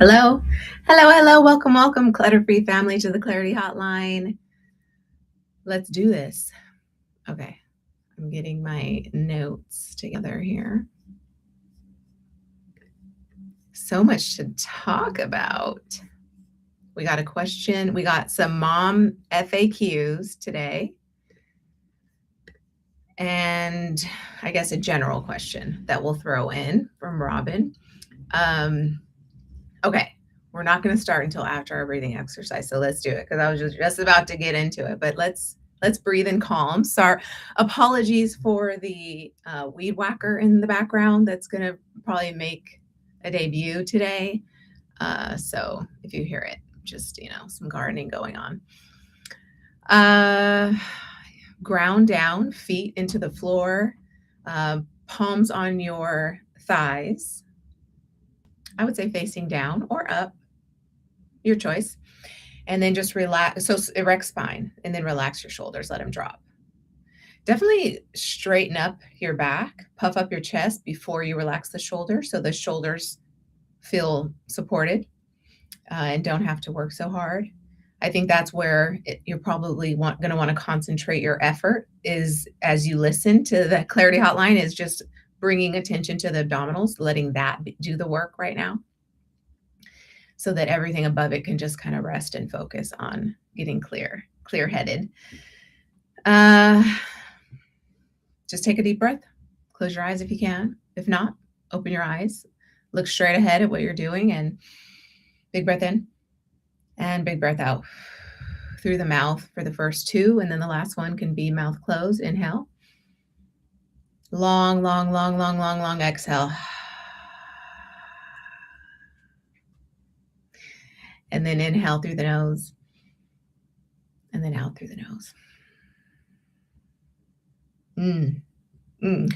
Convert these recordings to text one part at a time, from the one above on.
Hello, hello. Welcome, clutter-free family to the Clarity Hotline. Let's do this. Okay, I'm getting my notes together here. So much to talk about. We got a question. We got some mom FAQs today. And I guess a general question that we'll throw in from Robin. Okay, we're not going to start until after our breathing exercise. So let's do it because I was just about to get into it. But let's breathe and calm. Sorry, apologies for the weed whacker in the background. That's going to probably make a debut today. So if you hear it, just some gardening going on. Ground down, feet into the floor, palms on your thighs. I would say facing down or up, your choice. And then just relax. So erect spine and then relax your shoulders, let them drop. Definitely straighten up your back, puff up your chest before you relax the shoulders so the shoulders feel supported and don't have to work so hard. I think that's where you're probably going to want to concentrate your effort is as you listen to the Clarity Hotline is just bringing attention to the abdominals, letting that do the work right now so that everything above it can just kind of rest and focus on getting clear-headed. Just take a deep breath. Close your eyes if you can. If not, open your eyes. Look straight ahead at what you're doing and big breath in and big breath out through the mouth for the first two. And then the last one can be mouth closed. Inhale. Long exhale. And then inhale through the nose. And then out through the nose.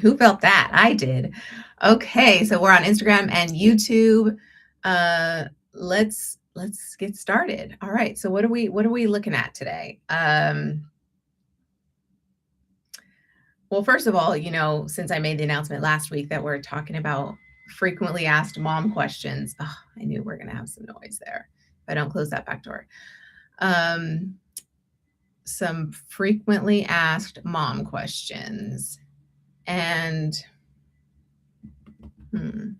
Who felt that? I did. Okay, so we're on Instagram and YouTube. Let's get started. All right. So what are we looking at today? Well, first of all, since I made the announcement last week that we're talking about frequently asked mom questions. Oh, I knew we're going to have some noise there if I don't close that back door. Some frequently asked mom questions. And I don't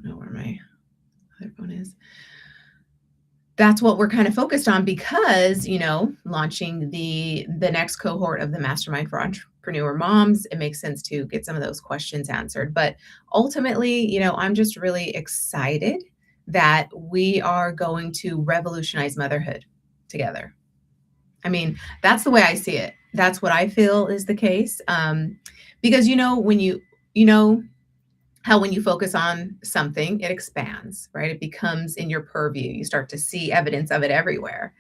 know where my other phone is. That's what we're kind of focused on because, launching the next cohort of the Mastermind for Entrepreneur Moms, it makes sense to get some of those questions answered. But ultimately, I'm just really excited that we are going to revolutionize motherhood together. I mean, that's the way I see it. That's what I feel is the case. Because, when when you focus on something, it expands, right? It becomes in your purview. You start to see evidence of it everywhere.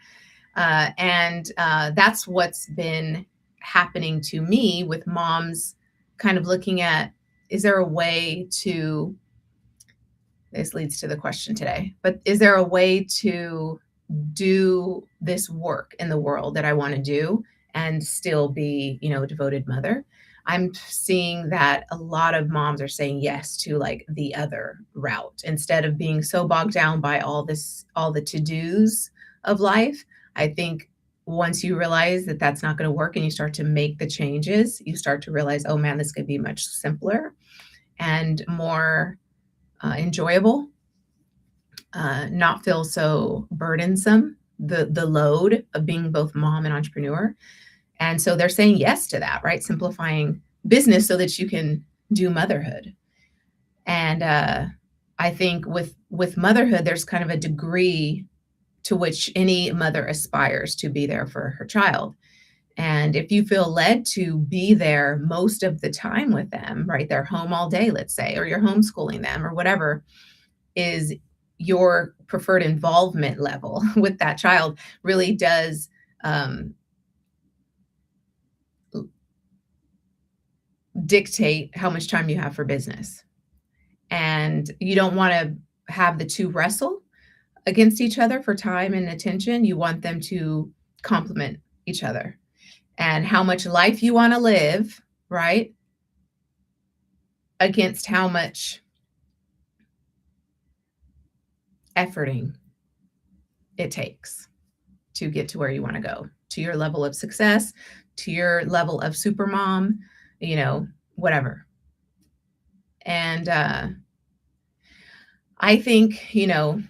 And that's what's been happening to me with moms kind of looking at, is there a way to, this leads to the question today, but is there a way to do this work in the world that I want to do and still be, a devoted mother? I'm seeing that a lot of moms are saying yes to like the other route instead of being so bogged down by all the to-dos of life. I think once you realize that that's not going to work and you start to make the changes, you start to realize, oh man, this could be much simpler and more enjoyable, not feel so burdensome, the load of being both mom and entrepreneur. And so they're saying yes to that, right? Simplifying business so that you can do motherhood. And I think with motherhood, there's kind of a degree to which any mother aspires to be there for her child. And if you feel led to be there most of the time with them, right? They're home all day, let's say, or you're homeschooling them or whatever is your preferred involvement level with that child really does dictate how much time you have for business. And you don't want to have the two wrestle against each other for time and attention. You want them to complement each other. And how much life you want to live, right? Against how much efforting it takes to get to where you want to go, to your level of success, to your level of super mom, whatever. And I think,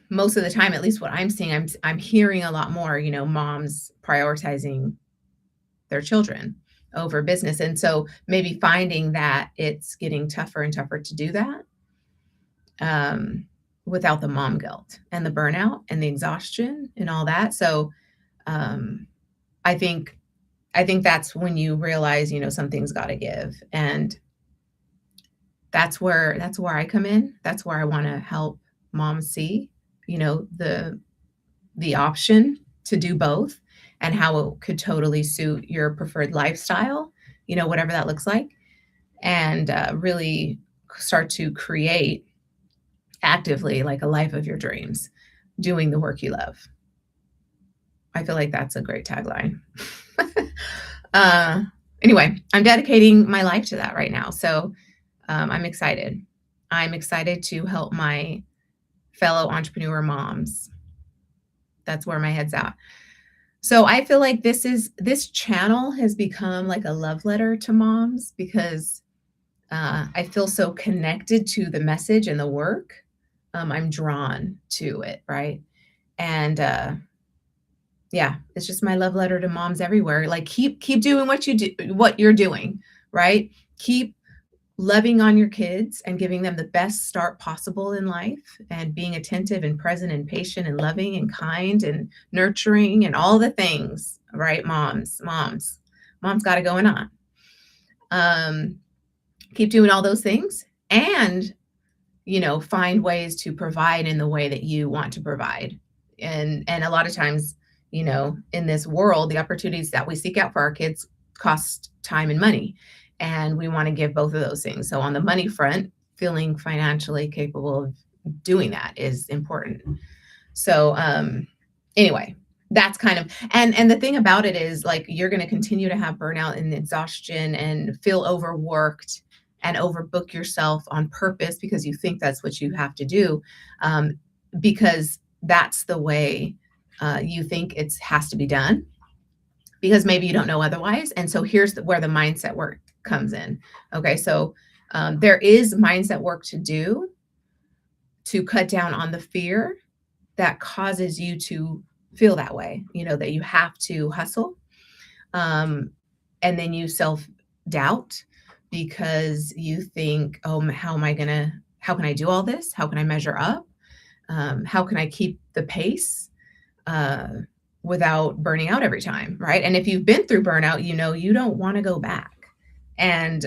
most of the time, at least what I'm seeing, I'm hearing a lot more, moms prioritizing their children over business. And so maybe finding that it's getting tougher and tougher to do that without the mom guilt and the burnout and the exhaustion and all that. So I think that's when you realize, something's got to give. And that's where I come in. That's where I want to help moms see, the option to do both and how it could totally suit your preferred lifestyle, whatever that looks like, and really start to create actively like a life of your dreams, doing the work you love. I feel like that's a great tagline. Anyway, I'm dedicating my life to that right now. So I'm excited. I'm excited to help my fellow entrepreneur moms. That's where my head's at. So I feel like this channel has become like a love letter to moms because I feel so connected to the message and the work. I'm drawn to it, right? And yeah, it's just my love letter to moms everywhere. Like keep doing what you're doing, right? Keep loving on your kids and giving them the best start possible in life and being attentive and present and patient and loving and kind and nurturing and all the things, right? Mom's got it going on. Keep doing all those things and, find ways to provide in the way that you want to provide. And a lot of times, in this world, the opportunities that we seek out for our kids cost time and money. And we want to give both of those things. So on the money front, feeling financially capable of doing that is important. So anyway, that's kind of, and the thing about it is like, you're going to continue to have burnout and exhaustion and feel overworked and overbook yourself on purpose because you think that's what you have to do, because that's the way you think it has to be done, because maybe you don't know otherwise. And so here's where the mindset work comes in. Okay, so there is mindset work to do to cut down on the fear that causes you to feel that way, that you have to hustle. And then you self-doubt because you think, oh, how can I do all this? How can I measure up? How can I keep the pace without burning out every time, right? And if you've been through burnout, you don't want to go back. And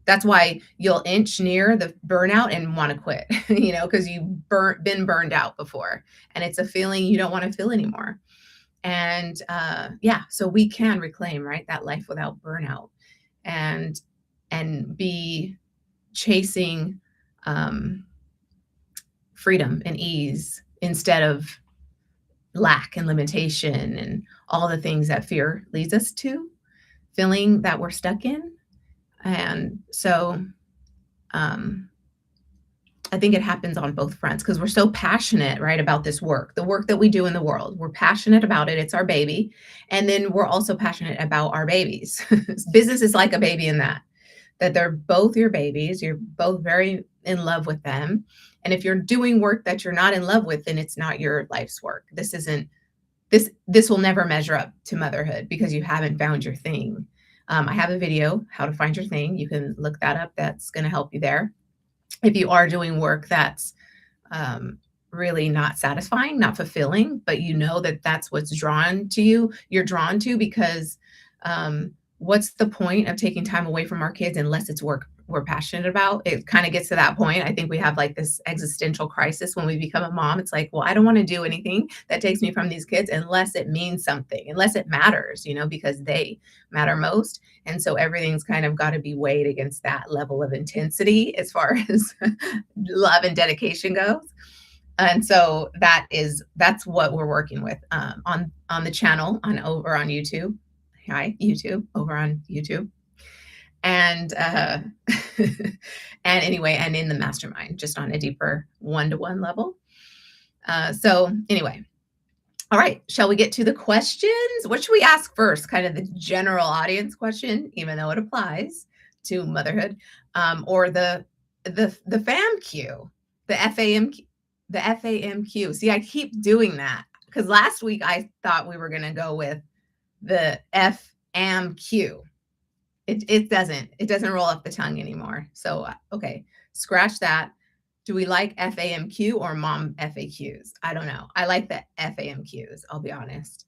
that's why you'll inch near the burnout and want to quit, because you've been burned out before. And it's a feeling you don't want to feel anymore. And so we can reclaim, right, that life without burnout and be chasing freedom and ease instead of lack and limitation and all the things that fear leads us to, feeling that we're stuck in. And so I think it happens on both fronts because we're so passionate, right, about this work, the work that we do in the world. We're passionate about it. It's our baby. And then we're also passionate about our babies. Business is like a baby in that they're both your babies. You're both very in love with them. And if you're doing work that you're not in love with, then it's not your life's work. This will never measure up to motherhood because you haven't found your thing. I have a video, how to find your thing. You can look that up. That's going to help you there. If you are doing work that's really not satisfying, not fulfilling, but that's what's drawn to you, you're drawn to because what's the point of taking time away from our kids unless it's work we're passionate about? It kind of gets to that point. I think we have like this existential crisis when we become a mom. It's like, well, I don't want to do anything that takes me from these kids unless it means something, unless it matters, because they matter most. And so everything's kind of got to be weighed against that level of intensity as far as love and dedication goes. And so that's what we're working with on the channel over on YouTube. Hi, YouTube, over on YouTube. And and anyway, and in the mastermind, just on a deeper one-to-one level. So anyway, all right, shall we get to the questions? What should we ask first? Kind of the general audience question, even though it applies to motherhood, or the FAMQ, the FAMQ, the FAMQ. See, I keep doing that because last week I thought we were going to go with the FAMQ. It doesn't roll off the tongue anymore. So okay, scratch that. Do we like FAMQ or mom FAQs? I don't know. I like the FAMQs, I'll be honest.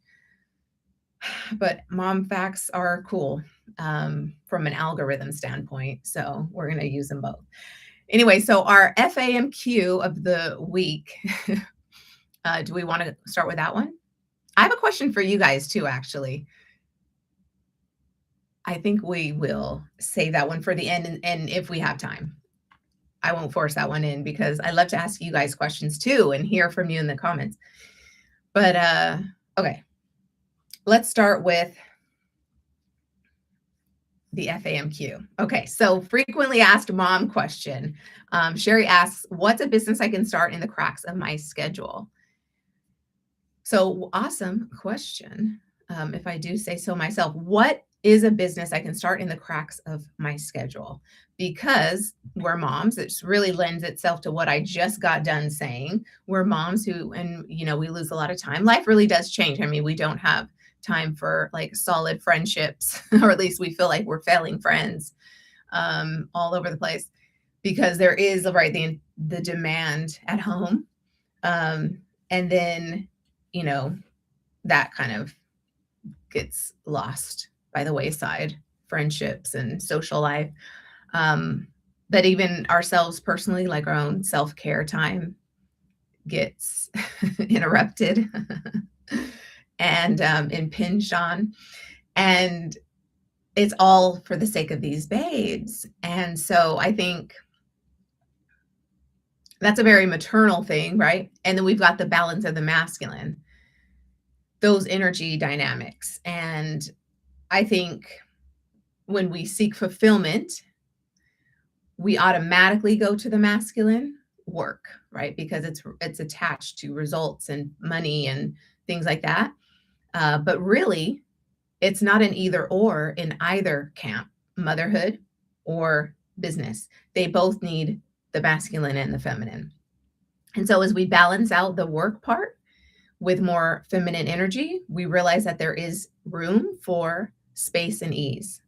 But mom facts are cool from an algorithm standpoint. So we're going to use them both. Anyway, so our FAMQ of the week, do we want to start with that one? I have a question for you guys too, actually. I think we will save that one for the end and if we have time. I won't force that one in because I love to ask you guys questions too and hear from you in the comments. But okay, let's start with the FAMQ. Okay, so frequently asked mom question. Sherry asks, what's a business I can start in the cracks of my schedule? So awesome question. If I do say so myself, what is a business I can start in the cracks of my schedule? Because we're moms, it really lends itself to what I just got done saying. We're moms who, and we lose a lot of time. Life really does change. I mean, we don't have time for like solid friendships, or at least we feel like we're failing friends all over the place because there is the demand at home. And then, that kind of gets lost by the wayside, friendships and social life. But even ourselves personally, like our own self-care time gets interrupted and impinged on. And it's all for the sake of these babes. And so I think that's a very maternal thing, right? And then we've got the balance of the masculine, those energy dynamics. And I think when we seek fulfillment, we automatically go to the masculine work, right? Because it's attached to results and money and things like that. But really, it's not an either or in either camp, motherhood or business. They both need the masculine and the feminine. And so as we balance out the work part with more feminine energy, we realize that there is room for space and ease.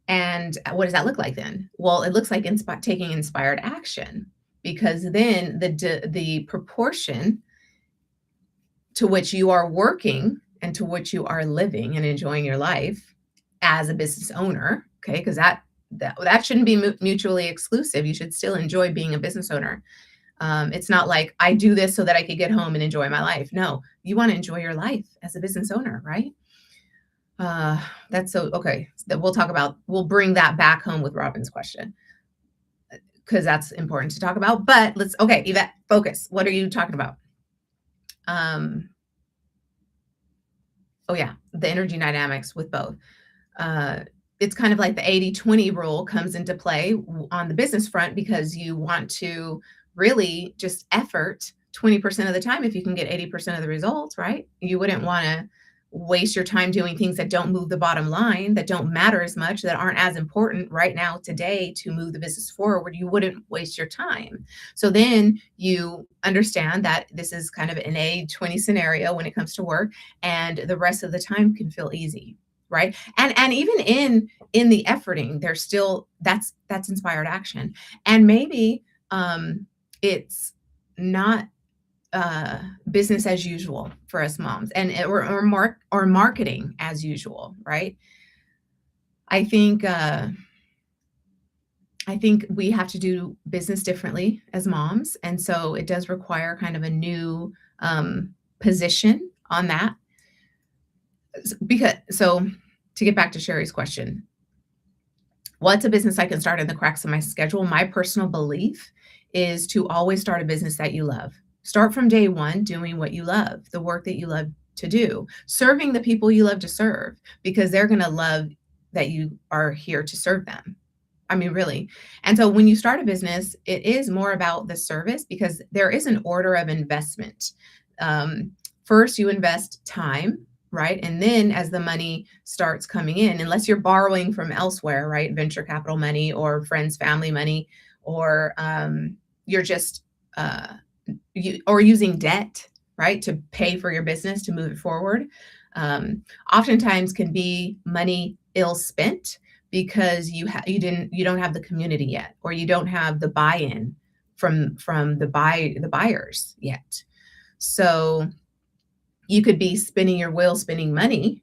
And what does that look like then? Well, it looks like taking inspired action, because then the proportion to which you are working and to which you are living and enjoying your life as a business owner, okay, because that shouldn't be mutually exclusive. You should still enjoy being a business owner. It's not like I do this so that I could get home and enjoy my life. No, you want to enjoy your life as a business owner, right? That's so okay. That we'll bring that back home with Robin's question because that's important to talk about. But okay, Yvette, focus. What are you talking about? Oh yeah, the energy dynamics with both. It's kind of like the 80-20 rule comes into play on the business front because you want to really just effort 20% of the time if you can get 80% of the results, right? You wouldn't want to waste your time doing things that don't move the bottom line, that don't matter as much, that aren't as important right now today to move the business forward. You wouldn't waste your time. So then you understand that this is kind of an 80-20 scenario when it comes to work, and the rest of the time can feel easy, right? And even in the efforting, there's still that's inspired action. And maybe it's not business as usual for us moms, and or marketing as usual, right? I think we have to do business differently as moms, and so it does require kind of a new position on that. So to get back to Sherry's question, what's a business I can start in the cracks of my schedule? My personal belief is to always start a business that you love. Start from day one doing what you love, the work that you love to do, serving the people you love to serve, because they're going to love that you are here to serve them. I mean, really. And so when you start a business, it is more about the service because there is an order of investment. Um, First, you invest time, right? And then as the money starts coming in, unless you're borrowing from elsewhere, right? Venture capital money or friends, family money, or you're just or using debt, right, to pay for your business to move it forward. Oftentimes can be money ill spent because you don't have the community yet, or you don't have the buy-in from the buyers yet. So you could be spinning your wheel, spending money,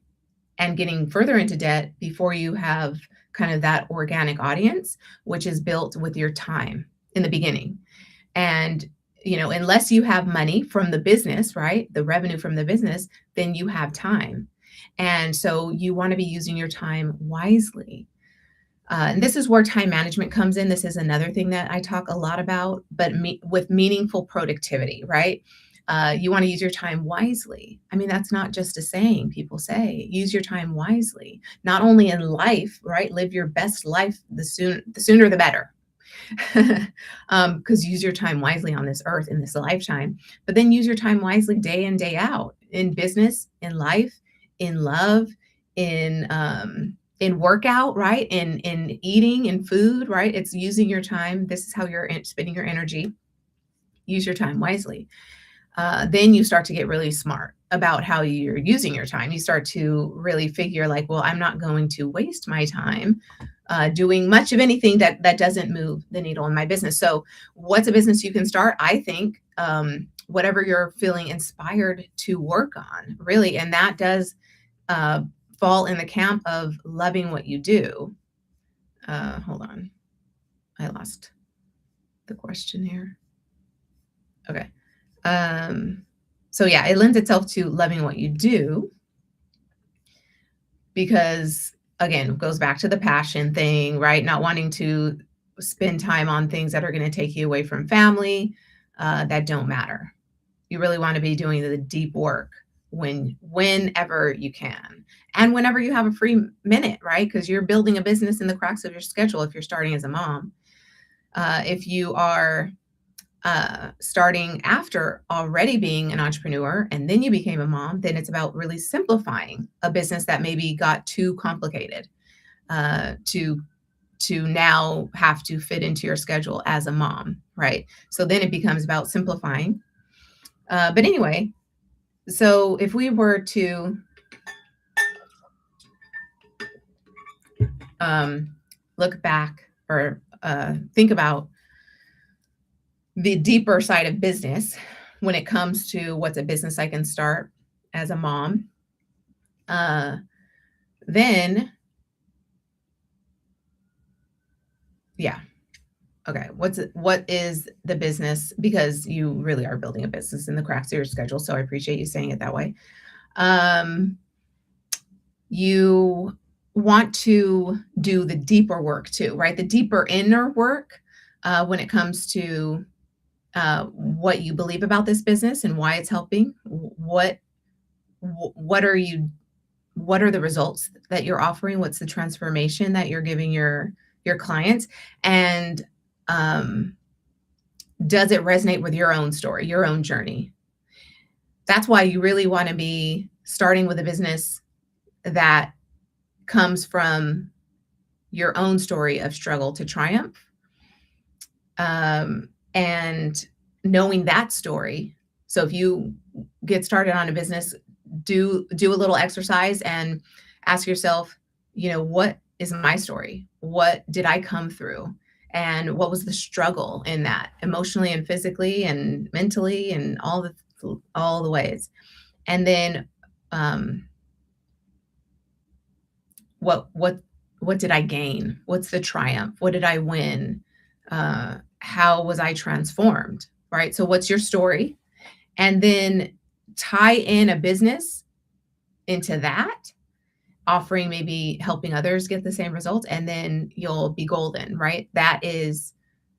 and getting further into debt before you have kind of that organic audience, which is built with your time in the beginning. And, unless you have money from the business, right? The revenue from the business, then you have time. And so you want to be using your time wisely. And this is where time management comes in. This is another thing that I talk a lot about, but with meaningful productivity, right? You want to use your time wisely. I mean, that's not just a saying people say. Use your time wisely, not only in life, right? Live your best life the sooner the better. Because use your time wisely on this earth in this lifetime, but then use your time wisely day in, day out, in business, in life, in love, in workout, right? In eating, in food, right? It's using your time. This is how you're spending your energy. Use your time wisely. Then you start to get really smart about how you're using your time. You start to really figure like, well, I'm not going to waste my time doing much of anything that doesn't move the needle in my business. So what's a business you can start? I think whatever you're feeling inspired to work on, really. And that does fall in the camp of loving what you do. Hold on. I lost the question here. Okay. So yeah, it lends itself to loving what you do because again, it goes back to the passion thing, right? Not wanting to spend time on things that are going to take you away from family that don't matter. You really want to be doing the deep work whenever you can and whenever you have a free minute, right? Because you're building a business in the cracks of your schedule if you're starting as a mom. If you are starting after already being an entrepreneur and then you became a mom, then it's about really simplifying a business that maybe got too complicated to now have to fit into your schedule as a mom, right? So then it becomes about simplifying. But anyway, so if we were to look back or think about the deeper side of business when it comes to what's a business I can start as a mom, then, yeah. Okay. What is the business? Because you really are building a business in the cracks of your schedule. So I appreciate you saying it that way. You want to do the deeper work too, right? The deeper inner work when it comes to what you believe about this business and why it's helping. What are the results that you're offering? What's the transformation that you're giving your clients? And does it resonate with your own story, your own journey? That's why you really want to be starting with a business that comes from your own story of struggle to triumph. And knowing that story. So if you get started on a business, do a little exercise and ask yourself, what is my story? What did I come through? And what was the struggle in that, emotionally and physically and mentally and all the ways? And then what did I gain? What's the triumph? What did I win? How was I transformed? Right? So what's your story? And then tie in a business into that, offering maybe helping others get the same results, and then you'll be golden, right? That is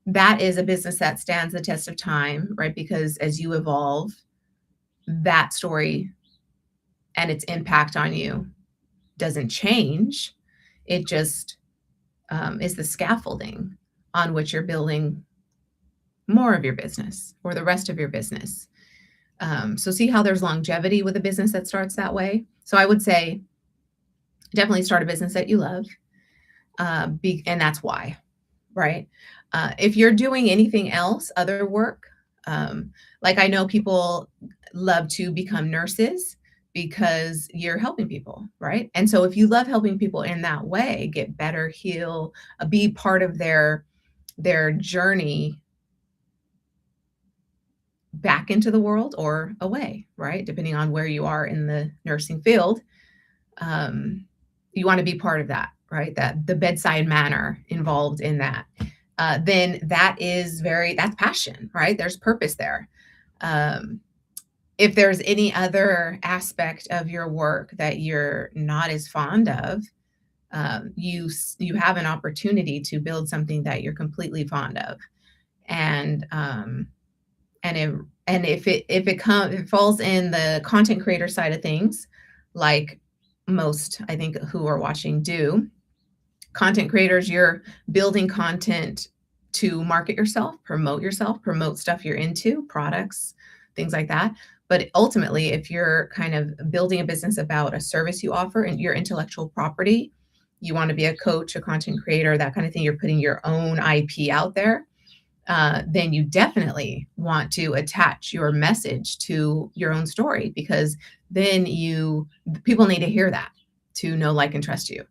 a business that stands the test of time, right? Because as you evolve, that story and its impact on you doesn't change. It just is the scaffolding on which you're building more of your business or the rest of your business. So see how there's longevity with a business that starts that way. So I would say definitely start a business that you love, and that's why, right? If you're doing anything else, other work, like I know people love to become nurses because you're helping people, right? And so if you love helping people in that way, get better, heal, be part of their journey back into the world or away, right? Depending on where you are in the nursing field, you want to be part of that, right? That the bedside manner involved in that. Then that's passion, right? There's purpose there. If there's any other aspect of your work that you're not as fond of, you have an opportunity to build something that you're completely fond of, and if it falls in the content creator side of things, like most I think who are watching do, content creators, you're building content to market yourself, promote stuff you're into, products, things like that. But ultimately, if you're kind of building a business about a service you offer and your intellectual property, you want to be a coach, a content creator, that kind of thing, you're putting your own IP out there, then you definitely want to attach your message to your own story, because then people need to hear that to know, like, and trust you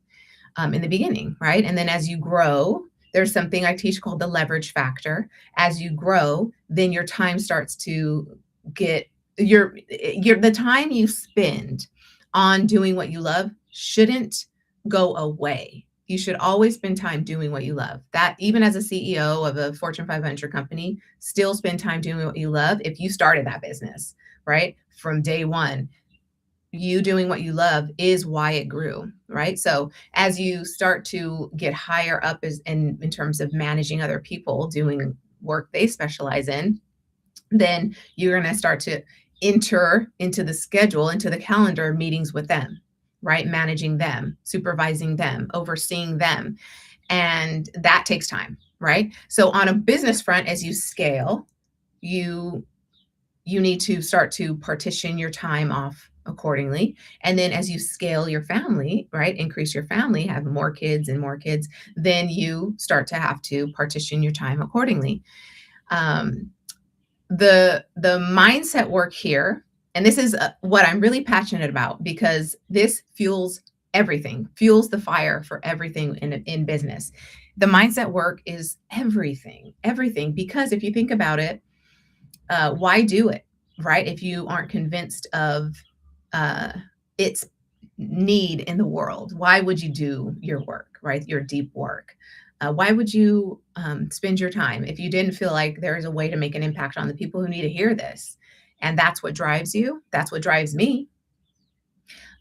in the beginning, right? And then as you grow, there's something I teach called the leverage factor. As you grow, then your time starts to get the time you spend on doing what you love shouldn't go away. You should always spend time doing what you love. That even as a CEO of a Fortune 500 company, still spend time doing what you love. If you started that business, right, from day one, you doing what you love is why it grew, right? So as you start to get higher up in terms of managing other people, doing work they specialize in, then you're going to start to enter into the schedule, into the calendar meetings with them, right? Managing them, supervising them, overseeing them. And that takes time, right? So on a business front, as you scale, you need to start to partition your time off accordingly. And then as you scale your family, right, increase your family, have more kids and more kids, then you start to have to partition your time accordingly. The mindset work here, and this is what I'm really passionate about, because this fuels everything, fuels the fire for everything in business. The mindset work is everything, because if you think about it, why do it, right? If you aren't convinced of its need in the world, why would you do your work, right? Your deep work. Why would you spend your time if you didn't feel like there is a way to make an impact on the people who need to hear this? And that's what drives you. That's what drives me.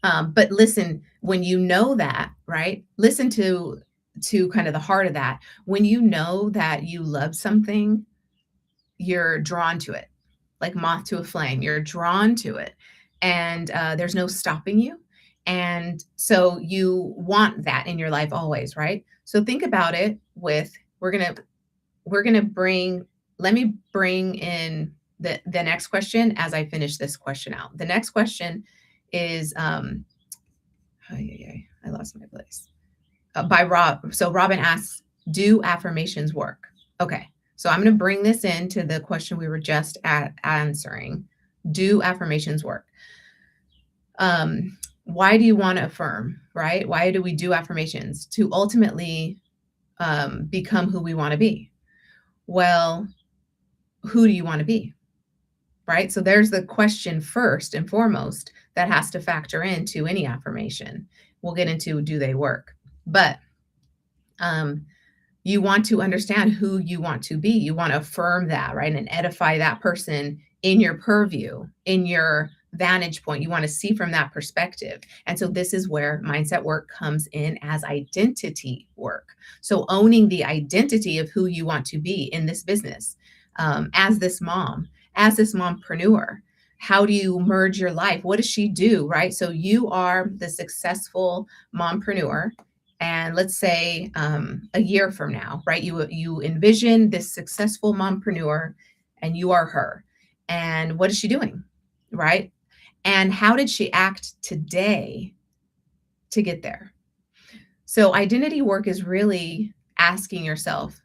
But listen, when you know that, right? Listen to kind of the heart of that. When you know that you love something, you're drawn to it, like moth to a flame. You're drawn to it, and there's no stopping you. And so you want that in your life always, right? So think about it with, let me bring in the next question as I finish this question out. The next question is, I lost my place. By Rob. So Robin asks, do affirmations work? Okay. So I'm going to bring this into the question we were just answering. Do affirmations work? Why do you want to affirm, right? Why do we do affirmations? To ultimately become who we want to be. Well, who do you want to be, right? So there's the question first and foremost that has to factor into any affirmation. We'll get into, do they work? But you want to understand who you want to be. You want to affirm that, right? And edify that person in your purview, in your vantage point. You want to see from that perspective. And so this is where mindset work comes in as identity work. So owning the identity of who you want to be in this business, as this mompreneur. How do you merge your life? What does she do, right? So you are the successful mompreneur, And let's say a year from now, right? You envision this successful mompreneur, and you are her. And what is she doing, right? And how did she act today to get there? So identity work is really asking yourself,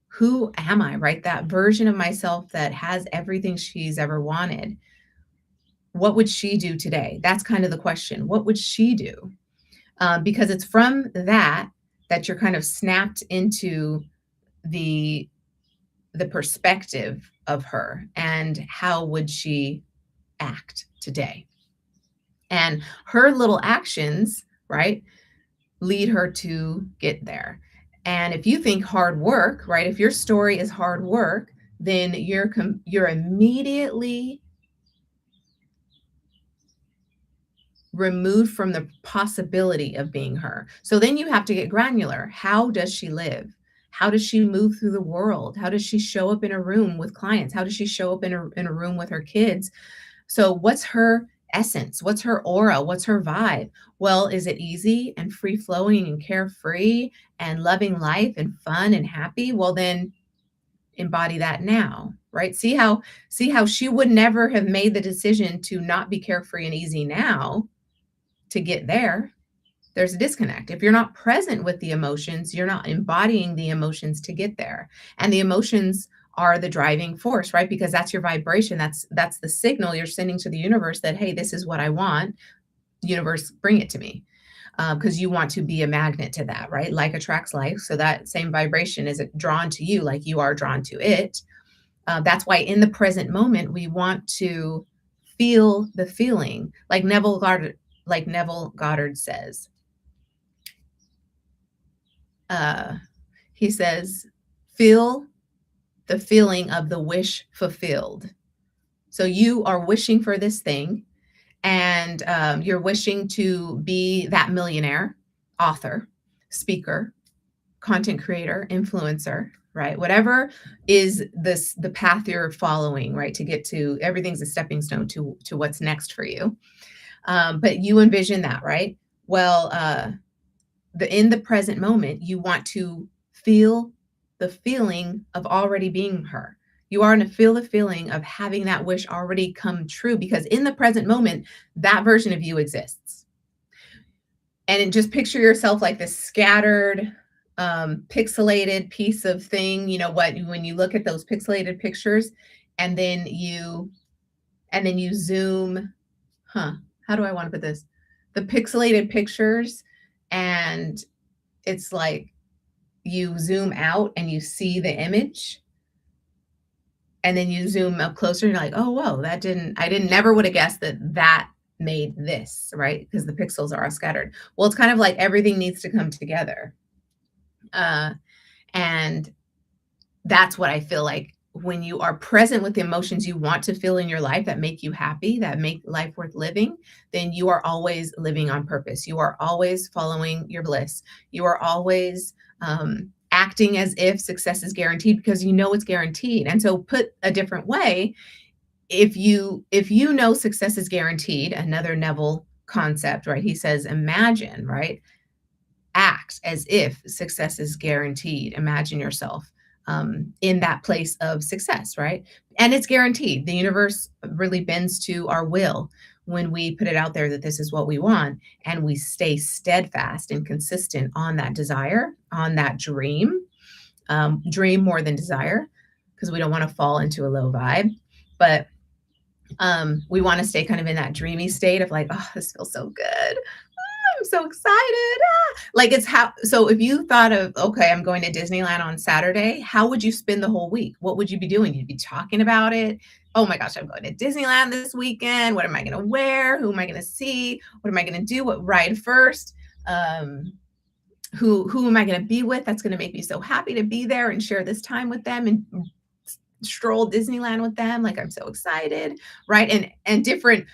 who am I, right? That version of myself that has everything she's ever wanted. What would she do today? That's kind of the question. What would she do? Because it's from that you're kind of snapped into the the perspective of her, and how would she act today? And her little actions, right, lead her to get there. And if you think hard work, right, if your story is hard work, then you're immediately removed from the possibility of being her. So then you have to get granular. How does she live? How does she move through the world? How does she show up in a room with clients? How does she show up in a room with her kids? So what's her essence? What's her aura? What's her vibe? Well, is it easy and free flowing and carefree and loving life and fun and happy? Well, then embody that now, right? See how she would never have made the decision to not be carefree and easy now to get there. There's a disconnect. If you're not present with the emotions, you're not embodying the emotions to get there. And the emotions are the driving force, right? Because that's your vibration. That's the signal you're sending to the universe that, hey, this is what I want. Universe, bring it to me. Because you want to be a magnet to that, right? Like attracts like. So that same vibration is drawn to you like you are drawn to it. That's why in the present moment, we want to feel the feeling. Like Neville Goddard says, he says, feel the feeling of the wish fulfilled. So you are wishing for this thing, and you're wishing to be that millionaire, author, speaker, content creator, influencer, right? Whatever is the path you're following, right? To get to everything's a stepping stone to what's next for you. But you envision that, right? Well, in the present moment, you want to feel the feeling of already being her. You are going to feel the feeling of having that wish already come true, because in the present moment, that version of you exists. And just picture yourself like this scattered, pixelated piece of thing. You know what? When you look at those pixelated pictures, and then you zoom, how do I want to put this? The pixelated pictures, and it's like you zoom out and you see the image, and then you zoom up closer and you're like, oh, whoa, I never would have guessed that made this, right? Because the pixels are all scattered. Well, it's kind of like everything needs to come together. And that's what I feel like when you are present with the emotions you want to feel in your life that make you happy, that make life worth living, then you are always living on purpose. You are always following your bliss. You are always acting as if success is guaranteed, because you know it's guaranteed. And so, put a different way, if you know success is guaranteed, another Neville concept, right? He says, imagine, right? Act as if success is guaranteed. Imagine yourself in that place of success, right? And it's guaranteed. The universe really bends to our will when we put it out there that this is what we want, and we stay steadfast and consistent on that desire, on that dream. Dream more than desire, because we don't want to fall into a low vibe. But we want to stay kind of in that dreamy state of like, oh, this feels so good. I'm so excited. Like so if you thought of, okay, I'm going to Disneyland on Saturday, how would you spend the whole week? What would you be doing? You'd be talking about it. Oh my gosh, I'm going to Disneyland this weekend. What am I going to wear? Who am I going to see? What am I going to do? What ride first? Who am I going to be with? That's going to make me so happy to be there and share this time with them and stroll Disneyland with them. Like, I'm so excited, right? And different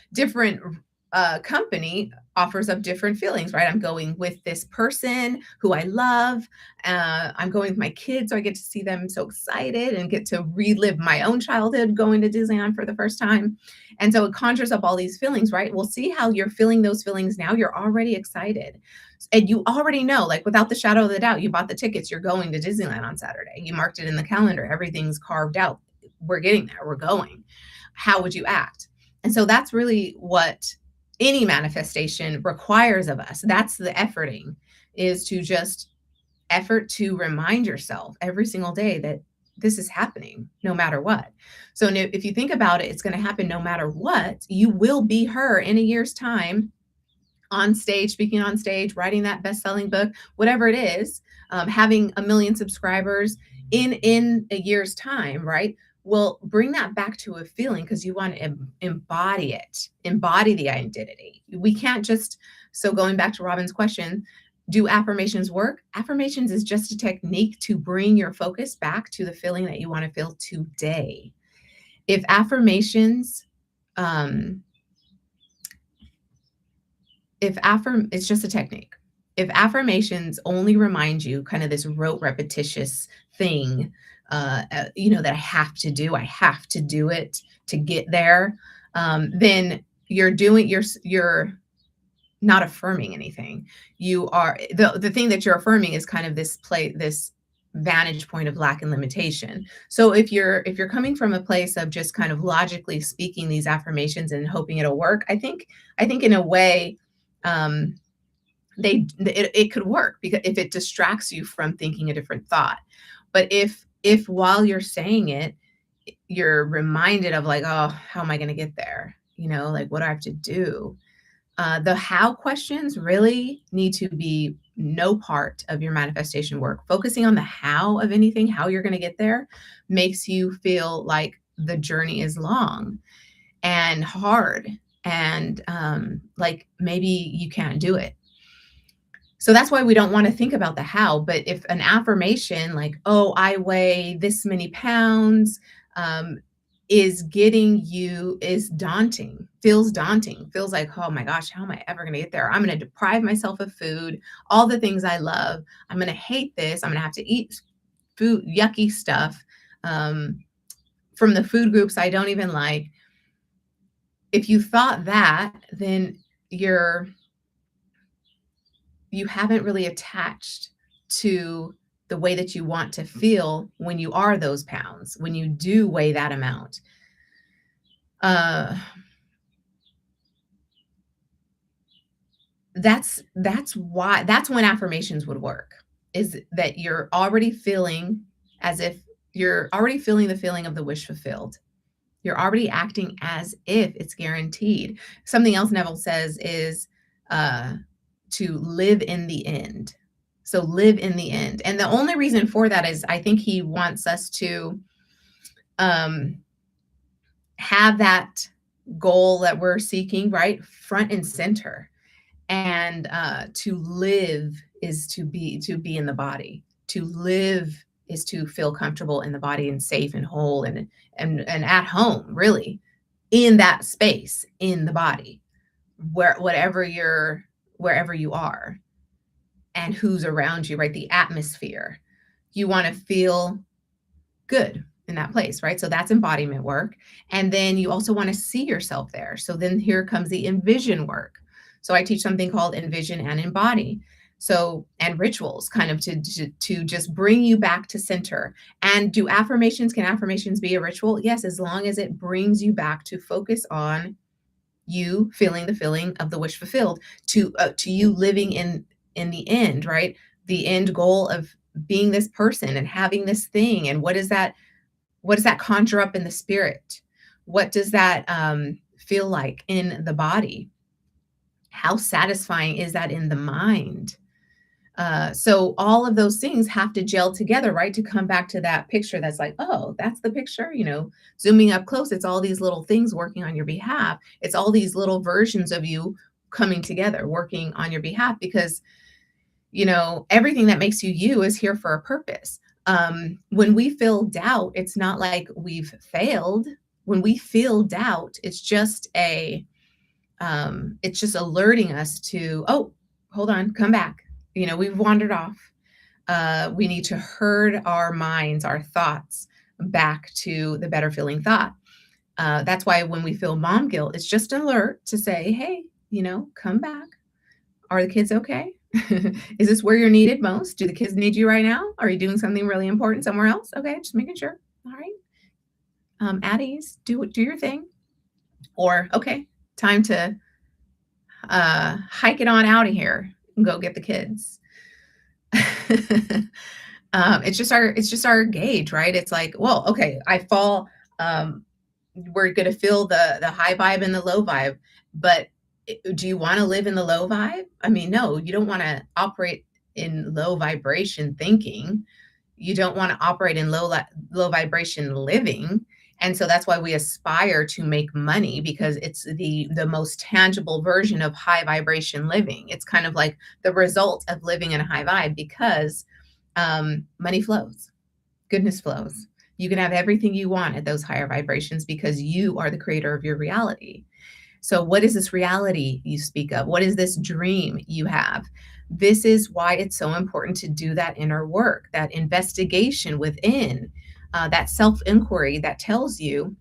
company offers up different feelings, right? I'm going with this person who I love. I'm going with my kids, so I get to see them so excited and get to relive my own childhood going to Disneyland for the first time. And so it conjures up all these feelings, right? We'll see how you're feeling those feelings now. You're already excited. And you already know, like without the shadow of the doubt, you bought the tickets, you're going to Disneyland on Saturday. You marked it in the calendar, everything's carved out. We're getting there, we're going. How would you act? And so that's really what any manifestation requires of us. That's the efforting, is to just effort to remind yourself every single day that this is happening no matter what. So if you think about it, it's going to happen no matter what. You will be her in a year's time on stage, speaking on stage, writing that best-selling book, whatever it is, having 1 million subscribers in a year's time, right? Well, bring that back to a feeling, because you want to embody it, embody the identity. We can't just, so going back to Robin's question, do affirmations work? Affirmations is just a technique to bring your focus back to the feeling that you want to feel today. If affirmations, it's just a technique. If affirmations only remind you kind of this rote repetitious thing, that I have to do it to get there, then you're not affirming anything. You are, the thing that you're affirming is kind of this vantage point of lack and limitation. So if you're coming from a place of just kind of logically speaking these affirmations and hoping it'll work, I think in a way, it could work, because if it distracts you from thinking a different thought. But if while you're saying it, you're reminded of like, oh, how am I going to get there? Like, what do I have to do? The how questions really need to be no part of your manifestation work. Focusing on the how of anything, how you're going to get there, makes you feel like the journey is long and hard, and like maybe you can't do it. So that's why we don't want to think about the how. But if an affirmation like, oh, I weigh this many pounds, is daunting, feels like, oh my gosh, how am I ever going to get there? I'm going to deprive myself of food, all the things I love. I'm going to hate this. I'm going to have to eat food, yucky stuff, from the food groups I don't even like. If you thought that, then you haven't really attached to the way that you want to feel when you are those pounds, when you do weigh that amount. That's when affirmations would work, is that you're already feeling as if you're already feeling the feeling of the wish fulfilled. You're already acting as if it's guaranteed. Something else Neville says is to live in the end. So live in the end. And the only reason for that is I think he wants us to have that goal that we're seeking, right, front and center. And to live is to be in the body. To live is to feel comfortable in the body and safe and whole and at home, really, in that space, in the body, wherever you are and who's around you, right? The atmosphere. You want to feel good in that place, right? So that's embodiment work. And then you also want to see yourself there. So then here comes the envision work. So I teach something called envision and embody. So, and rituals kind of to just bring you back to center. And can affirmations be a ritual? Yes, as long as it brings you back to focus on you feeling the feeling of the wish fulfilled, to you living in the end, right? The end goal of being this person and having this thing. And what does that conjure up in the spirit? What does that feel like in the body? How satisfying is that in the mind? So all of those things have to gel together, right? To come back to that picture that's like, oh, that's the picture, zooming up close. It's all these little things working on your behalf. It's all these little versions of you coming together, working on your behalf, because, everything that makes you you is here for a purpose. When we feel doubt, it's not like we've failed. When we feel doubt, it's just it's just alerting us to, oh, hold on, come back. We've wandered off. We need to herd our minds, our thoughts back to the better feeling thought. That's why when we feel mom guilt, it's just an alert to say, hey, come back. Are the kids okay? Is this where you're needed most? Do the kids need you right now? Are you doing something really important somewhere else? Okay, just making sure. All right. At ease, do your thing. Or, okay, time to hike it on out of here and go get the kids. It's just our gauge, right? It's like, well, okay, I fall. We're going to feel the high vibe and the low vibe, but do you want to live in the low vibe? I mean, no, you don't want to operate in low vibration thinking. You don't want to operate in low vibration living. And so that's why we aspire to make money, because it's the most tangible version of high vibration living. It's kind of like the result of living in a high vibe, because money flows, goodness flows. You can have everything you want at those higher vibrations because you are the creator of your reality. So what is this reality you speak of? What is this dream you have? This is why it's so important to do that inner work, that investigation within, that self-inquiry that tells you,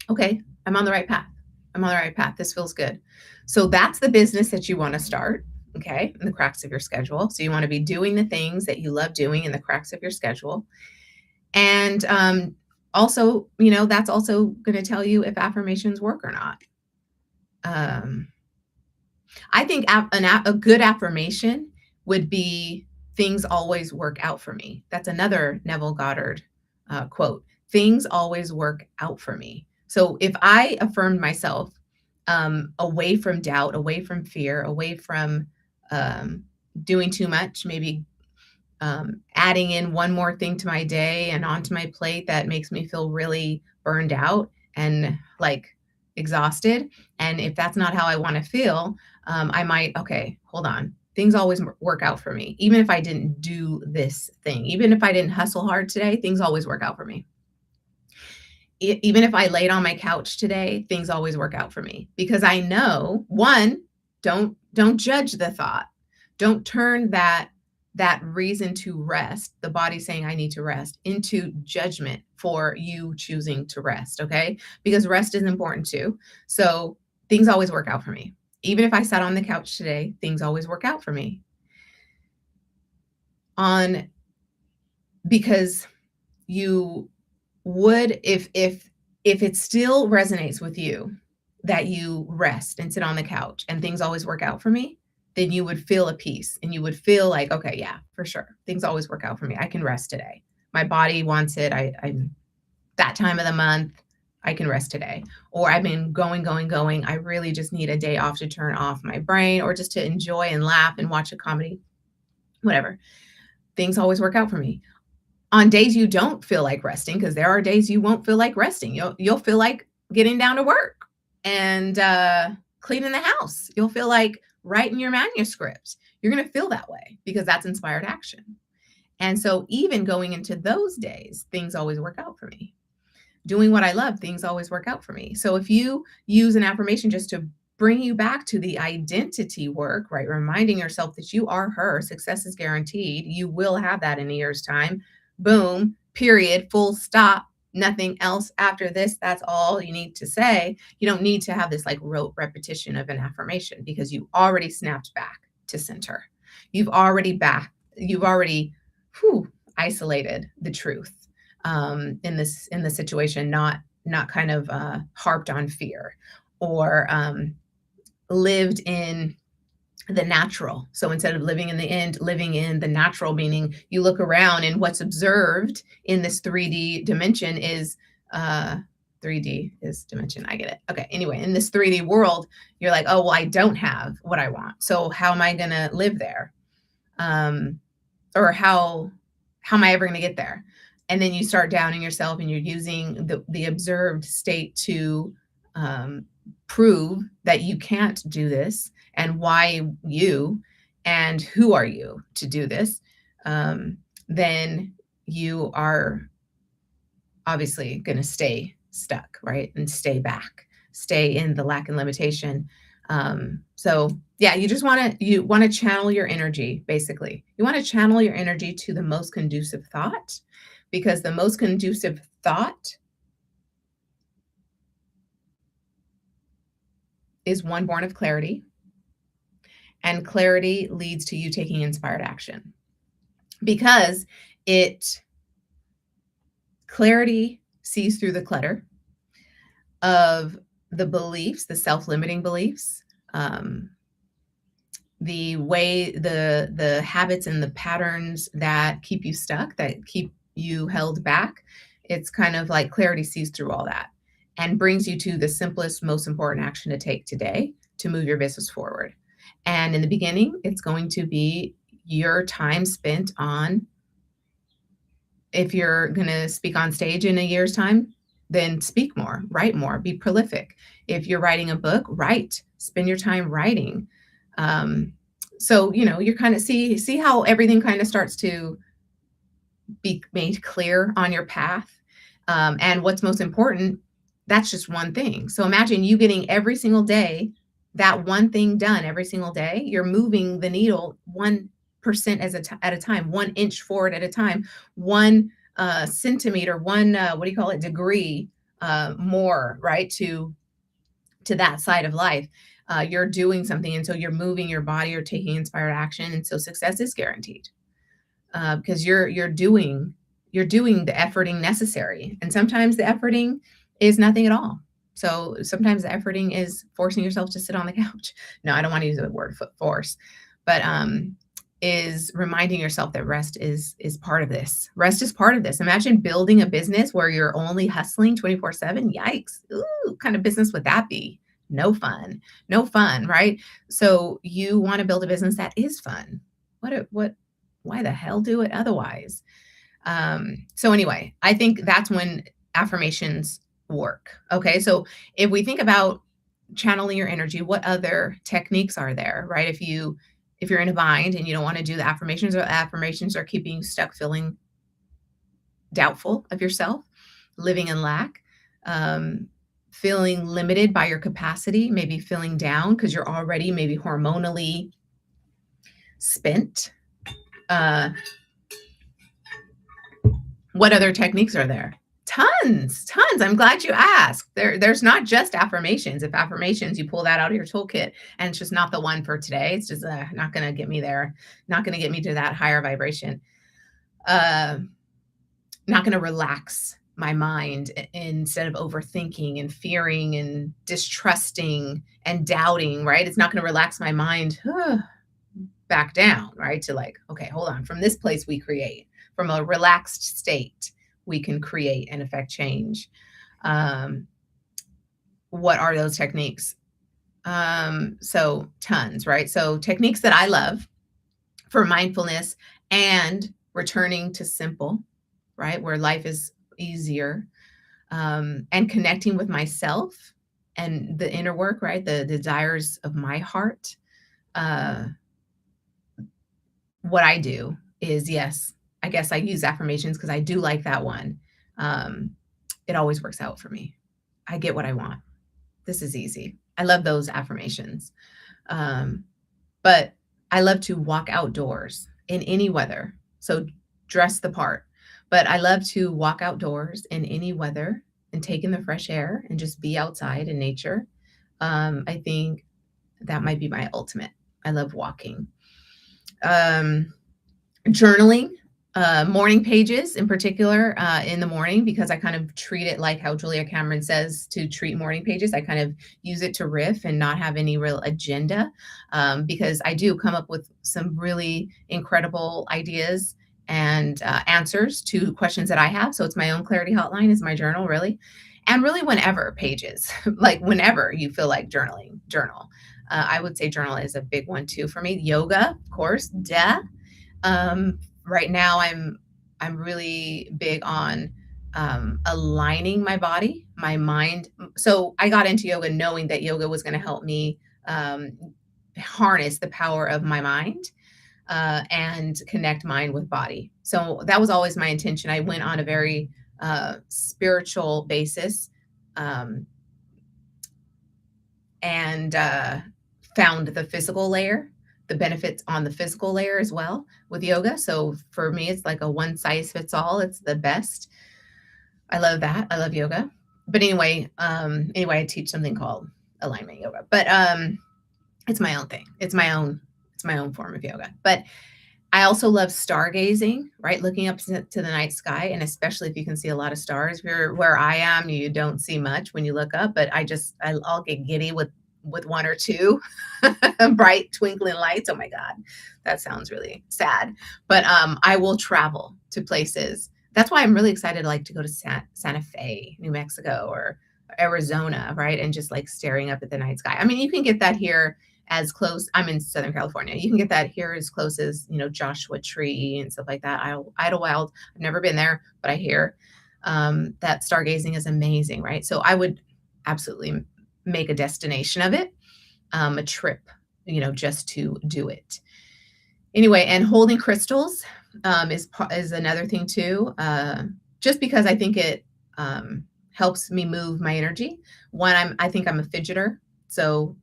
okay, I'm on the right path. I'm on the right path. This feels good. So that's the business that you want to start, okay, in the cracks of your schedule. So you want to be doing the things that you love doing in the cracks of your schedule. And also, that's also going to tell you if affirmations work or not. I think a good affirmation would be, things always work out for me. That's another Neville Goddard quote. Things always work out for me. So if I affirmed myself away from doubt, away from fear, away from doing too much, maybe adding in one more thing to my day and onto my plate that makes me feel really burned out and like exhausted. And if that's not how I want to feel, I might, okay, hold on. Things always work out for me. Even if I didn't do this thing, even if I didn't hustle hard today, things always work out for me. Even if I laid on my couch today, things always work out for me, because I know, one, don't judge the thought. Don't turn that reason to rest, the body saying I need to rest, into judgment for you choosing to rest, okay? Because rest is important too. So things always work out for me. Even if I sat on the couch today, things always work out for me. Because you would, if it still resonates with you that you rest and sit on the couch and things always work out for me, then you would feel a peace and you would feel like, okay, yeah, for sure. Things always work out for me. I can rest today. My body wants it. I'm that time of the month, I can rest today. Or I've been going. I really just need a day off to turn off my brain, or just to enjoy and laugh and watch a comedy, whatever. Things always work out for me. On days you don't feel like resting, because there are days you won't feel like resting. You'll feel like getting down to work and cleaning the house. You'll feel like writing your manuscript. You're going to feel that way because that's inspired action. And so even going into those days, things always work out for me. Doing what I love, things always work out for me. So if you use an affirmation just to bring you back to the identity work, right? Reminding yourself that you are her, success is guaranteed. You will have that in a year's time. Boom, period, full stop. Nothing else after this. That's all you need to say. You don't need to have this like rote repetition of an affirmation, because you already snapped back to center. You've already isolated the truth in the situation, not kind of harped on fear, or lived in the natural. So instead of living in the end, living in the natural, meaning you look around and what's observed in this 3D dimension is 3D is dimension. I get it. Okay. Anyway, in this 3D world, you're like, oh, well, I don't have what I want. So how am I going to live there? Or how am I ever going to get there? And then you start doubting yourself, and you're using the observed state to prove that you can't do this, and why you, and who are you to do this. Then you are obviously going to stay stuck, right? And stay back, stay in the lack and limitation. So yeah, you want to channel your energy, basically. You want to channel your energy to the most conducive thought, because the most conducive thought is one born of clarity, and clarity leads to you taking inspired action, because it clarity sees through the clutter of the beliefs, the self-limiting beliefs, um, the way the habits and the patterns that keep you stuck, that keep you held back. It's kind of like clarity sees through all that and brings you to the simplest, most important action to take today to move your business forward. And in the beginning, it's going to be your time spent on, if you're going to speak on stage in a year's time, then speak more, write more, be prolific. If you're writing a book, write, spend your time writing. So, you're kind of see how everything kind of starts to be made clear on your path. And what's most important, that's just one thing. So imagine you getting every single day, that one thing done every single day. You're moving the needle 1% at a time, 1 inch forward at a time, 1 centimeter, what do you call it, degree more, right, to that side of life. You're doing something, and so you're moving your body, you're taking inspired action, and so success is guaranteed, because you're doing the efforting necessary, and sometimes the efforting is nothing at all. So sometimes the efforting is forcing yourself to sit on the couch. No, I don't want to use the word force, but is reminding yourself that rest is part of this. Rest is part of this. Imagine building a business where you're only hustling 24/7. Yikes. Ooh, what kind of business would that be? No fun. No fun, right? So you want to build a business that is fun. Why the hell do it otherwise? So anyway, I think that's when affirmations work. Okay. So if we think about channeling your energy, what other techniques are there, right? If you're in a bind and you don't want to do the affirmations, or affirmations are keeping you stuck, feeling doubtful of yourself, living in lack, feeling limited by your capacity, maybe feeling down because you're already maybe hormonally spent. What other techniques are there? Tons. I'm glad you asked. There's not just affirmations. If affirmations, you pull that out of your toolkit and it's just not the one for today, it's just not going to get me there, not going to get me to that higher vibration, not going to relax my mind instead of overthinking and fearing and distrusting and doubting, right? It's not going to relax my mind back down, right? To like, okay, hold on. From this place we create. From a relaxed state, we can create and affect change. What are those techniques? So tons, right? So techniques that I love for mindfulness and returning to simple, right? Where life is easier, and connecting with myself and the inner work, right? The desires of my heart. What I do is, yes, I guess I use affirmations because I do like that one. It always works out for me. I get what I want. This is easy. I love those affirmations. But I love to walk outdoors in any weather. So dress the part. But I love to walk outdoors in any weather and take in the fresh air and just be outside in nature. I think that might be my ultimate. I love walking. Journaling, morning pages in particular, in the morning, because I kind of treat it like how Julia Cameron says to treat morning pages. I kind of use it to riff and not have any real agenda, because I do come up with some really incredible ideas and answers to questions that I have. So it's my own clarity hotline is my journal, really. And really whenever pages, like whenever you feel like journaling, journal. I would say journal is a big one too for me. Yoga, of course, duh. Right now I'm really big on aligning my body, my mind. So I got into yoga knowing that yoga was going to help me harness the power of my mind, and connect mind with body. So that was always my intention. I went on a very spiritual basis, and found the physical layer, the benefits on the physical layer as well with yoga. So for me, it's like a one size fits all. It's the best. I love that. I love yoga. But anyway, I teach something called alignment yoga. But it's my own thing. It's my own form of yoga. But I also love stargazing, right? Looking up to the night sky, and especially if you can see a lot of stars. If you're where I am, you don't see much when you look up, but I'll get giddy with one or two bright twinkling lights. Oh my God, that sounds really sad. But I will travel to places. That's why I'm really excited like to go to Santa Fe, New Mexico, or Arizona, right? And just like staring up at the night sky. I mean, you can get that here as close. I'm in Southern California. You can get that here as close as, Joshua Tree and stuff like that. Idlewild. I've never been there, but I hear that stargazing is amazing, right? So I would absolutely make a destination of it, a trip, just to do it. Anyway, and holding crystals is another thing too, just because I think it helps me move my energy. I think I'm a fidgeter, so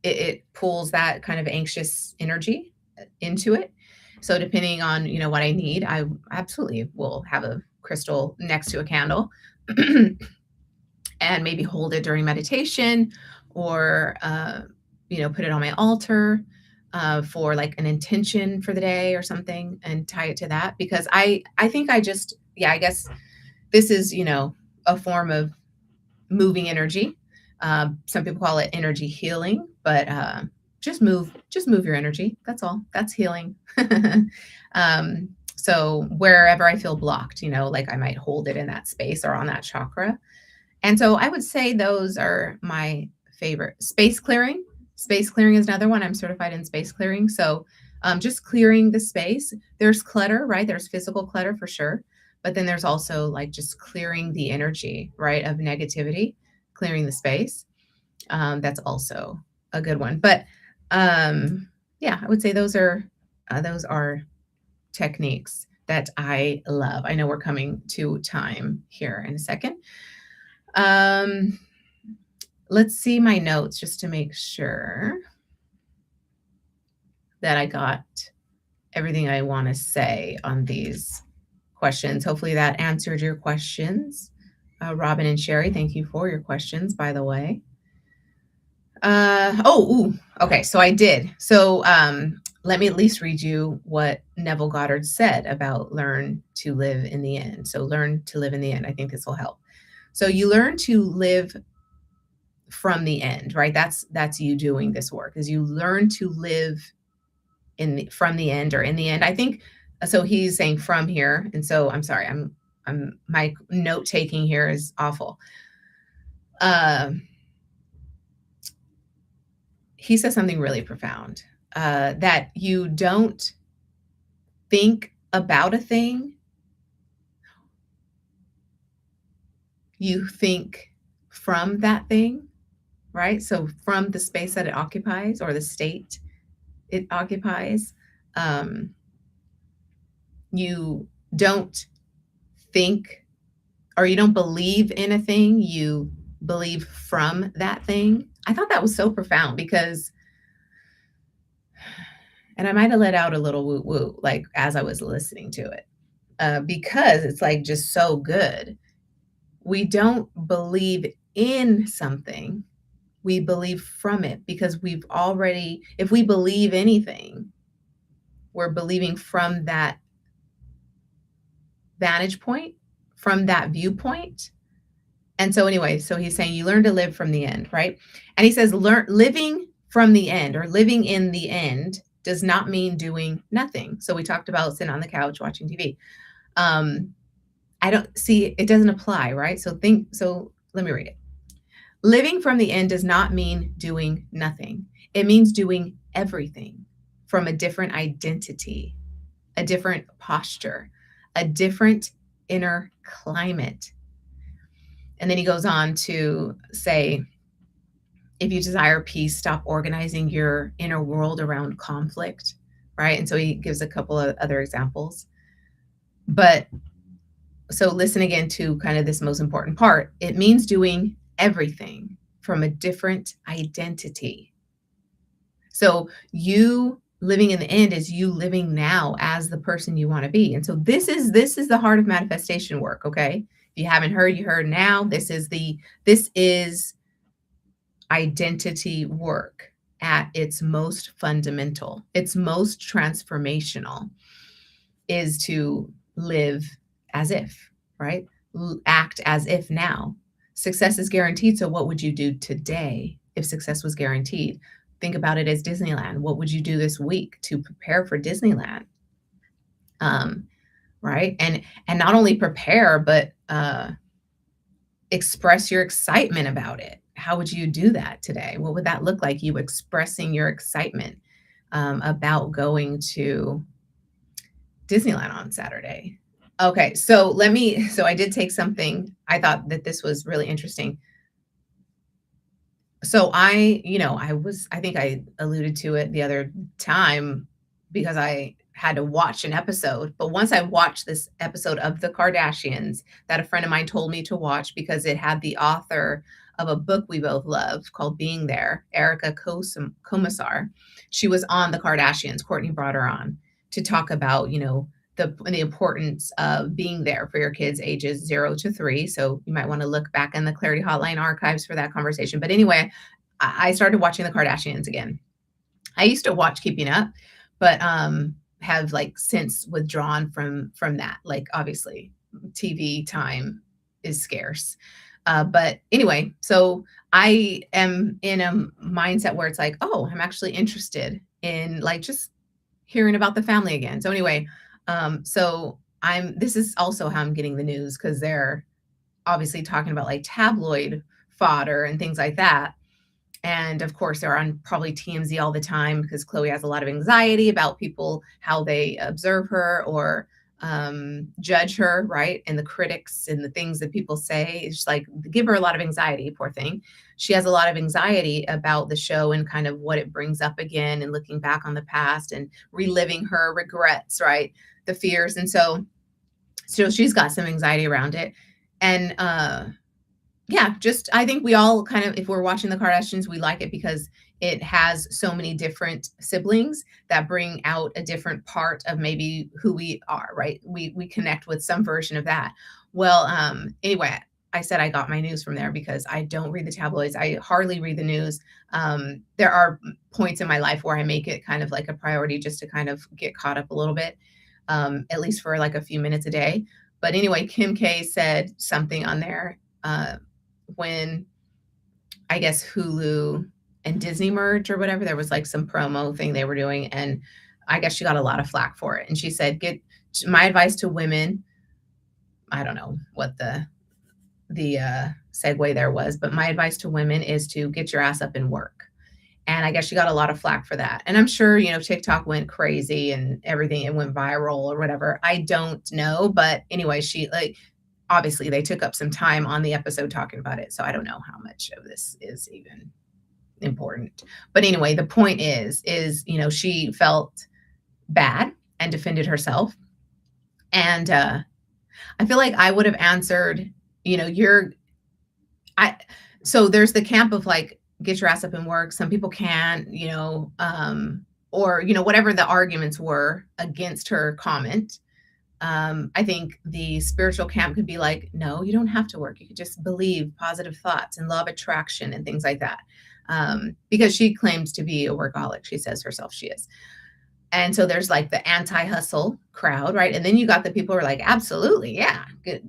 it pulls that kind of anxious energy into it. So depending on, what I need, I absolutely will have a crystal next to a candle and maybe hold it during meditation, or, put it on my altar for like an intention for the day or something, and tie it to that, because I think I guess this is, a form of moving energy. Some people call it energy healing, but just move your energy. That's all. That's healing. So wherever I feel blocked, like I might hold it in that space or on that chakra. And so I would say those are my favorite. Space clearing. Space clearing is another one. I'm certified in space clearing. So just clearing the space. There's clutter, right? There's physical clutter for sure. But then there's also like just clearing the energy, right, of negativity, clearing the space. That's also a good one. But yeah, I would say those are techniques that I love. I know we're coming to time here in a second. Let's see my notes just to make sure that I got everything I want to say on these questions. Hopefully that answered your questions. Robin and Sherry, thank you for your questions, by the way. Okay, so I did. So let me at least read you what Neville Goddard said about learn to live in the end. So learn to live in the end. I think this will help. So you learn to live from the end, right? That's you doing this work, is you learn to live from the end, or in the end. I think so. He's saying from here, and so I'm sorry. I'm my note taking here is awful. He says something really profound, that you don't think about a thing, you think from that thing, right? So from the space that it occupies, or the state it occupies. You don't think, or you don't believe in a thing, you believe from that thing. I thought that was so profound, because, and I might have let out a little woo woo, like as I was listening to it, because it's like just so good. We don't believe in something, we believe from it, because if we believe anything, we're believing from that vantage point, from that viewpoint. And so anyway, so he's saying you learn to live from the end, right? And he says living from the end, or living in the end, does not mean doing nothing. So we talked about sitting on the couch watching TV. I don't see, it doesn't apply, right? So let me read it. Living from the end does not mean doing nothing. It means doing everything from a different identity, a different posture, a different inner climate. And then he goes on to say, if you desire peace, stop organizing your inner world around conflict, right? And so he gives a couple of other examples. But so listen again to kind of this most important part. It means doing everything from a different identity, So you living in the end is you living now as the person you want to be. And so this is the heart of manifestation work, okay? If you haven't heard, you heard now. This is identity work at its most fundamental, its most transformational, is to live as if, right? Act as if now. Success is guaranteed. So, what would you do today if success was guaranteed? Think about it as Disneyland. What would you do this week to prepare for Disneyland? Um, right? And not only prepare, but express your excitement about it. How would you do that today? What would that look like? You expressing your excitement about going to Disneyland on Saturday. Okay, so I did take something. I thought that this was really interesting. So I think I alluded to it the other time because I had to watch an episode. But once I watched this episode of The Kardashians that a friend of mine told me to watch because it had the author of a book we both love called Being There, Erica Komisar. She was on The Kardashians. Courtney brought her on to talk about, the importance of being there for your kids ages 0 to 3. So you might want to look back in the Clarity Hotline archives for that conversation. But anyway, I started watching the Kardashians again. I used to watch Keeping Up, but have like since withdrawn from that. Like obviously TV time is scarce. But anyway, so I am in a mindset where it's like, oh, I'm actually interested in like just hearing about the family again. So anyway, so this is also how I'm getting the news because they're obviously talking about like tabloid fodder and things like that. And of course, they're on probably TMZ all the time because Chloe has a lot of anxiety about people, how they observe her or judge her, right? And the critics and the things that people say. It's just like give her a lot of anxiety, poor thing. She has a lot of anxiety about the show and kind of what it brings up again and looking back on the past and reliving her regrets, right? The fears. And so she's got some anxiety around it. And yeah, just I think we all kind of, if we're watching the Kardashians, we like it because it has so many different siblings that bring out a different part of maybe who we are, right? We connect with some version of that. Well, anyway, I said I got my news from there because I don't read the tabloids. I hardly read the news. There are points in my life where I make it kind of like a priority just to kind of get caught up a little bit, at least for like a few minutes a day. But anyway, Kim K said something on there when I guess Hulu and Disney merged or whatever, there was like some promo thing they were doing. And I guess she got a lot of flack for it. And she said, my advice to women, I don't know what the segue there was, but my advice to women is to get your ass up and work. And I guess she got a lot of flack for that. And I'm sure, TikTok went crazy and everything, it went viral or whatever. I don't know. But anyway, she obviously they took up some time on the episode talking about it. So I don't know how much of this is even important. But anyway, the point is, she felt bad and defended herself. And I feel like I would have answered, so there's the camp of like, get your ass up and work. Some people can't, or, whatever the arguments were against her comment. I think the spiritual camp could be like, no, you don't have to work. You could just believe positive thoughts and law of attraction and things like that. Because she claims to be a workaholic. She says herself she is. And so there's like the anti-hustle crowd, right? And then you got the people who are like, absolutely, yeah, good.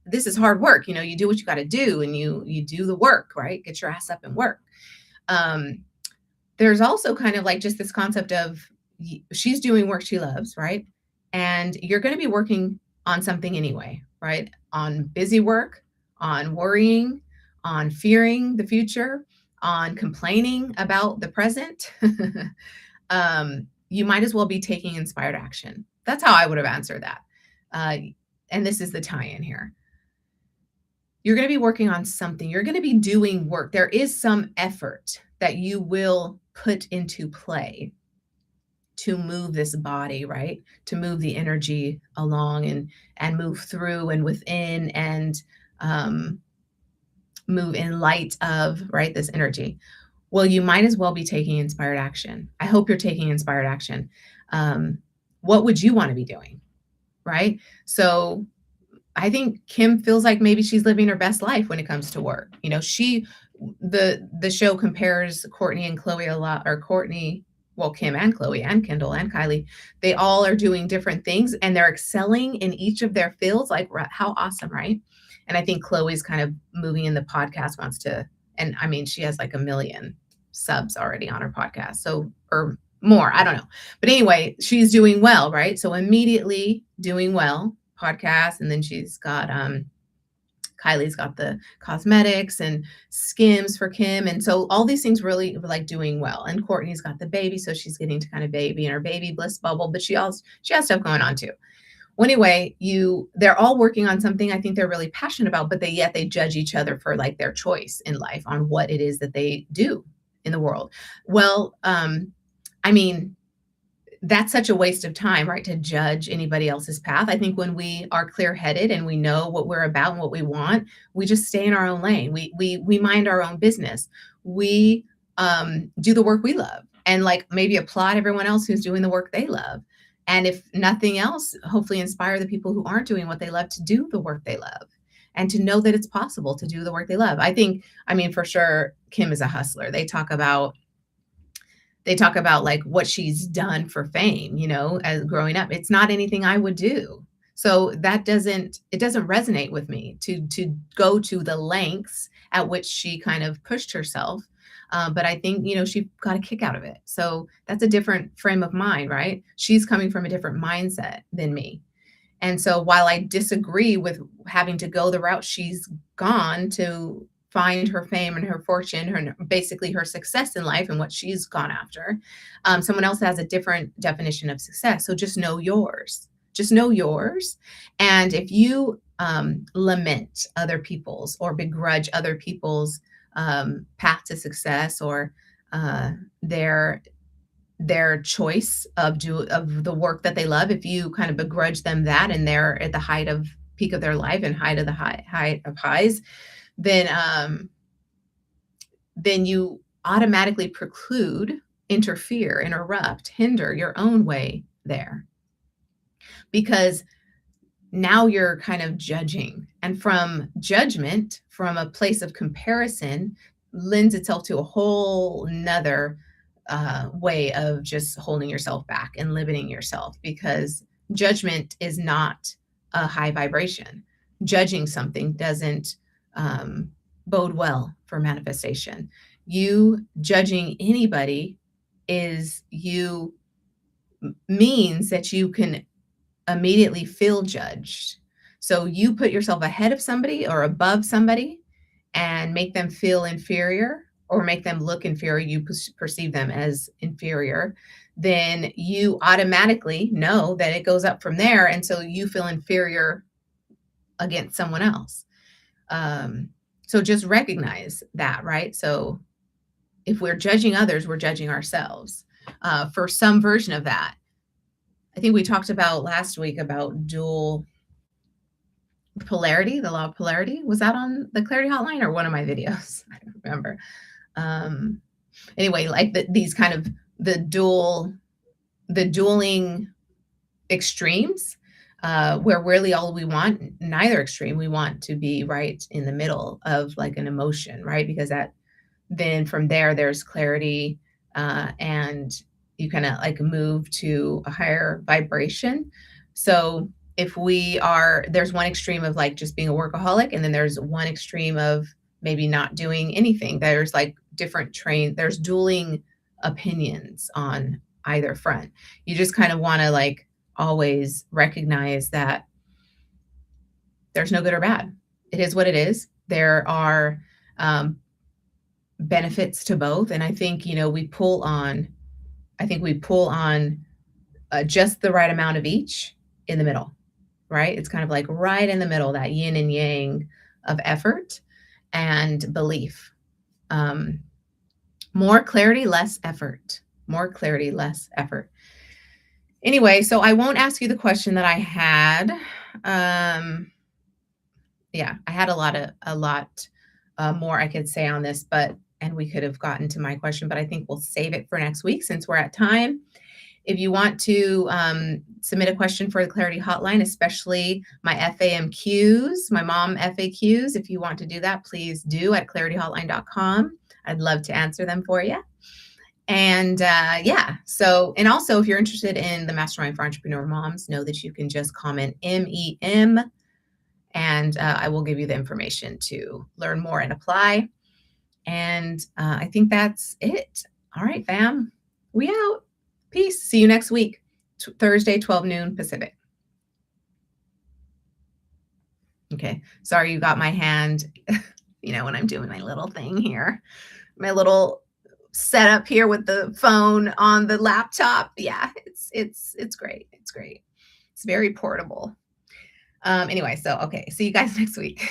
This is hard work. You do what you got to do and you do the work, right? Get your ass up and work. There's also kind of like just this concept of she's doing work she loves, right? And you're going to be working on something anyway, right? On busy work, on worrying, on fearing the future, on complaining about the present. You might as well be taking inspired action. That's how I would have answered that. And this is the tie-in here. You're going to be working on something. You're going to be doing work. There is some effort that you will put into play to move this body, right? To move the energy along and move through and within and move in light of, right, this energy. Well, you might as well be taking inspired action. I hope you're taking inspired action. Um, what would you want to be doing? Right. So I think Kim feels like maybe she's living her best life when it comes to work. The show compares Courtney and Chloe a lot, or Courtney, well, Kim and Chloe and Kendall and Kylie, they all are doing different things and they're excelling in each of their fields. Like, how awesome, right? And I think Chloe's kind of moving in the podcast, wants to, and I mean, she has like 1 million subs already on her podcast. So, or more, I don't know. But anyway, she's doing well, right? So immediately doing well, podcast, and then she's got Kylie's got the cosmetics and Skims for Kim. And so all these things really like doing well. And Courtney's got the baby, so she's getting to kind of baby in her baby bliss bubble, but she has stuff going on too. Well, anyway, they're all working on something I think they're really passionate about, but yet they judge each other for like their choice in life on what it is that they do in the world. Well, I mean, that's such a waste of time, right? To judge anybody else's path. I think when we are clear-headed and we know what we're about and what we want, we just stay in our own lane. We mind our own business. We do the work we love, and like maybe applaud everyone else who's doing the work they love. And if nothing else, hopefully inspire the people who aren't doing what they love to do the work they love, and to know that it's possible to do the work they love. I mean, for sure, Kim is a hustler. They talk about like what she's done for fame, as growing up. It's not anything I would do. So it doesn't resonate with me to go to the lengths at which she kind of pushed herself. But I think, she got a kick out of it. So that's a different frame of mind, right? She's coming from a different mindset than me. And so while I disagree with having to go the route she's gone to find her fame and her fortune, basically her success in life and what she's gone after, someone else has a different definition of success. So just know yours. Just know yours. And if you lament other people's or begrudge other people's path to success, or their choice of the work that they love, if you kind of begrudge them that, and they're at the peak of their life and height of the height of highs, then you automatically preclude, interfere, interrupt, hinder your own way there, because now you're kind of judging, and from judgment, from a place of comparison, lends itself to a whole nother way of just holding yourself back and limiting yourself, because judgment is not a high vibration. Judging something doesn't bode well for manifestation. You judging anybody means that you can immediately feel judged. So you put yourself ahead of somebody or above somebody and make them feel inferior, or make them look inferior, you perceive them as inferior, then you automatically know that it goes up from there. And so you feel inferior against someone else. So just recognize that, right? So if we're judging others, we're judging ourselves for some version of that. I think we talked about last week about dual polarity, the law of polarity. Was that on the Clarity Hotline or one of my videos? I don't remember. Anyway, like these kind of the dueling extremes, where really all we want, neither extreme, we want to be right in the middle of like an emotion, right? Because then from there's clarity, and you kind of like move to a higher vibration. So if there's one extreme of like just being a workaholic, and then there's one extreme of maybe not doing anything. There's like there's dueling opinions on either front. You just kind of want to like always recognize that there's no good or bad. It is what it is. There are benefits to both. And I think, we pull on just the right amount of each in the middle, right? It's kind of like right in the middle, that yin and yang of effort and belief. More clarity, less effort. More clarity, less effort. Anyway, so I won't ask you the question that I had. I had a lot more I could say on this, but and we could have gotten to my question, but I think we'll save it for next week since we're at time. If you want to submit a question for the Clarity Hotline, especially my FAMQs, my mom FAQs, if you want to do that, please do at clarityhotline.com. I'd love to answer them for you. And yeah, so, and also if you're interested in the Mastermind for Entrepreneur Moms, know that you can just comment MEM, and I will give you the information to learn more and apply. And I think that's it. All right, fam, we out. Peace. See you next week, Thursday, 12 noon Pacific. Okay. Sorry you got my hand, when I'm doing my little thing here, my little setup here with the phone on the laptop. Yeah, it's great. It's great. It's very portable. Anyway, so okay. See you guys next week.